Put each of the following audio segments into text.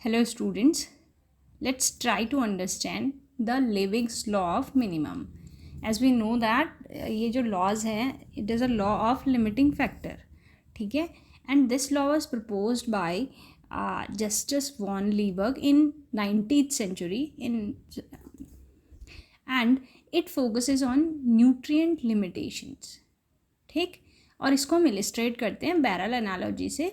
Hello students, let's try to understand the Liebig's law of minimum. As we know that ये जो laws हैं, it is a law of limiting factor, ठीक है? And this law was proposed by Justus von Liebig in 19th century and it focuses on nutrient limitations, ठीक? और इसको हम illustrate करते हैं बैरल एनालॉजी से,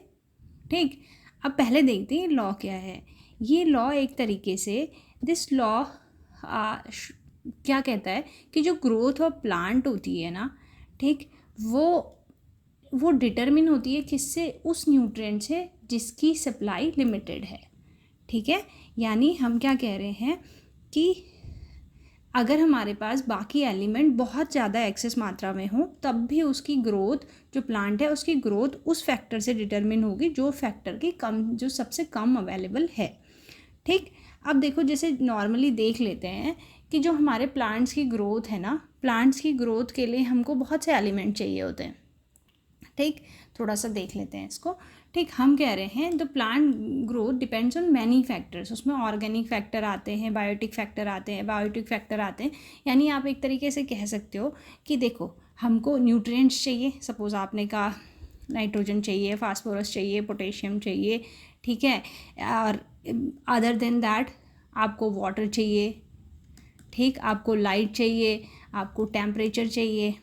ठीक? अब पहले देखते हैं लॉ क्या है. ये लॉ एक तरीके से दिस लॉ क्या कहता है कि जो ग्रोथ ऑफ प्लांट होती है ना, ठीक, वो डिटरमिन होती है किससे, उस न्यूट्रिएंट से जिसकी सप्लाई लिमिटेड है, ठीक है. यानी हम क्या कह रहे हैं कि अगर हमारे पास बाकी एलिमेंट बहुत ज़्यादा एक्सेस मात्रा में हो तब भी उसकी ग्रोथ, जो प्लांट है उसकी ग्रोथ उस फैक्टर से डिटरमिन होगी जो फैक्टर की जो सबसे कम अवेलेबल है, ठीक. अब देखो, जैसे नॉर्मली देख लेते हैं कि जो हमारे प्लांट्स की ग्रोथ है ना, प्लांट्स की ग्रोथ के लिए हमको बहुत से एलिमेंट चाहिए होते हैं, ठीक. थोड़ा सा देख लेते हैं इसको, ठीक. हम कह रहे हैं the plant growth depends on many factors. उसमें ऑर्गेनिक फैक्टर आते हैं, बायोटिक फैक्टर आते हैं, बायोटिक फैक्टर आते हैं. यानी आप एक तरीके से कह सकते हो कि देखो, हमको न्यूट्रिएंट्स चाहिए. सपोज़ आपने कहा नाइट्रोजन चाहिए, फास्फोरस चाहिए, पोटेशियम चाहिए, ठीक है. और अदर देन दैट आपको वाटर चाहिए, ठीक, आपको लाइट चाहिए, आपको टेम्परेचर चाहिए,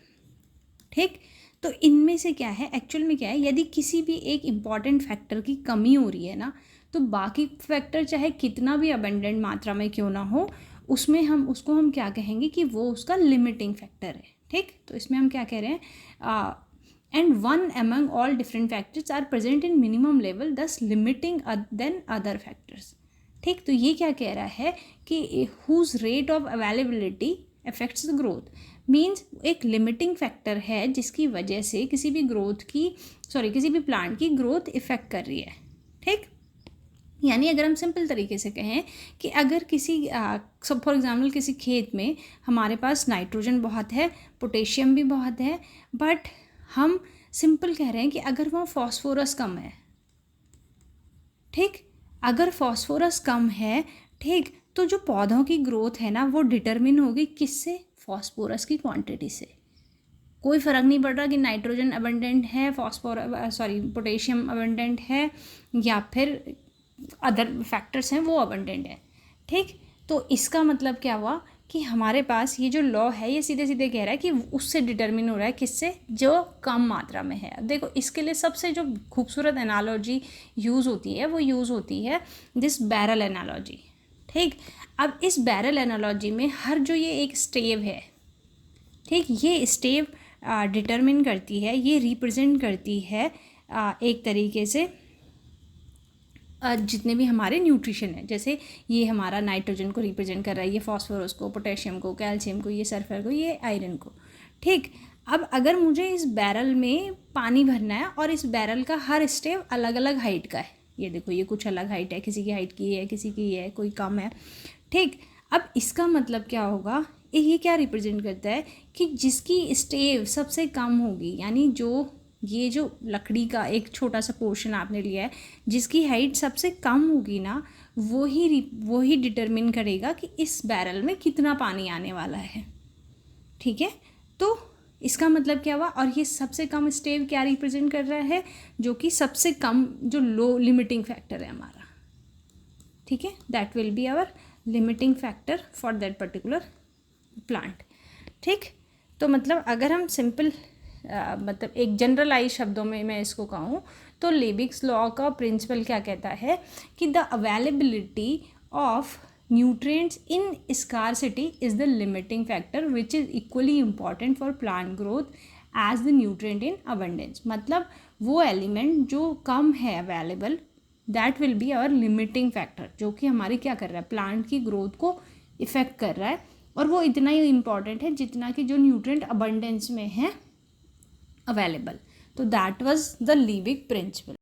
ठीक. तो इनमें से क्या है, एक्चुअल में क्या है, यदि किसी भी एक इम्पॉर्टेंट फैक्टर की कमी हो रही है ना, तो बाकी फैक्टर चाहे कितना भी अबंडेंट मात्रा में क्यों ना हो, उसमें हम क्या कहेंगे कि वो उसका लिमिटिंग फैक्टर है, ठीक. तो इसमें हम क्या कह रहे हैं, and one among all different factors are present in minimum level thus limiting then other factors, ठीक. तो ये क्या कह रहा है कि whose rate of availability affects the growth, means एक लिमिटिंग फैक्टर है जिसकी वजह से किसी भी प्लांट की ग्रोथ इफेक्ट कर रही है, ठीक. यानी अगर हम सिंपल तरीके से कहें कि अगर किसी फॉर एग्जांपल किसी खेत में हमारे पास नाइट्रोजन बहुत है, पोटेशियम भी बहुत है, बट हम सिंपल कह रहे हैं कि अगर वहाँ फॉस्फोरस कम है, ठीक, अगर फॉस्फोरस कम है, ठीक, तो जो पौधों की ग्रोथ है ना वो डिटरमिन होगी किससे, फॉस्फोरस की क्वांटिटी से. कोई फ़र्क नहीं पड़ रहा कि नाइट्रोजन अबंडेंट है, पोटेशियम अबंडेंट है या फिर अदर फैक्टर्स हैं वो अबंडेंट है, ठीक. तो इसका मतलब क्या हुआ कि हमारे पास ये जो लॉ है ये सीधे सीधे कह रहा है कि उससे डिटरमिन हो रहा है किससे, जो कम मात्रा में है. अब देखो, इसके लिए सबसे जो खूबसूरत एनालॉजी यूज़ होती है वो यूज़ होती है दिस बैरल एनालॉजी, ठीक. अब इस बैरल एनालॉजी में हर जो ये एक स्टेव है, ठीक, ये स्टेव डिटरमिन करती है, ये रिप्रेजेंट करती है एक तरीके से जितने भी हमारे न्यूट्रिशन है. जैसे ये हमारा नाइट्रोजन को रिप्रेजेंट कर रहा है, ये फॉस्फोरस को, पोटेशियम को, कैल्शियम को, ये सल्फर को, ये आयरन को, ठीक. अब अगर मुझे इस बैरल में पानी भरना है और इस बैरल का हर स्टेव अलग अलग हाइट का है, ये देखो ये कुछ अलग हाइट है, किसी की हाइट की है, किसी की है, कोई कम है, ठीक. अब इसका मतलब क्या होगा, ये क्या रिप्रेजेंट करता है कि जिसकी स्टेव सबसे कम होगी, यानी ये जो लकड़ी का एक छोटा सा पोर्शन आपने लिया है, जिसकी हाइट सबसे कम होगी ना, वो ही डिटरमिन करेगा कि इस बैरल में कितना पानी आने वाला है, ठीक है. तो इसका मतलब क्या हुआ, और ये सबसे कम स्टेव क्या रिप्रेजेंट कर रहा है, जो कि सबसे कम जो लो लिमिटिंग फैक्टर है हमारा, ठीक है. That will be our limiting factor for that particular plant, ठीक. तो मतलब अगर हम सिंपल मतलब एक जनरलाइज शब्दों में मैं इसको कहूँ तो लिबिग्स लॉ का प्रिंसिपल क्या कहता है कि the availability of nutrients in scarcity is the limiting factor which is equally important for plant growth as the nutrient in abundance. मतलब वो एलिमेंट जो कम है available, that will be our limiting factor, जो कि हमारी क्या कर रहा है, प्लांट की ग्रोथ को इफ़ेक्ट कर रहा है, और वो इतना ही इम्पॉर्टेंट है जितना कि जो न्यूट्रिएंट अबंडेंस में है अवेलेबल. तो दैट वाज द लीबिग प्रिंसिपल.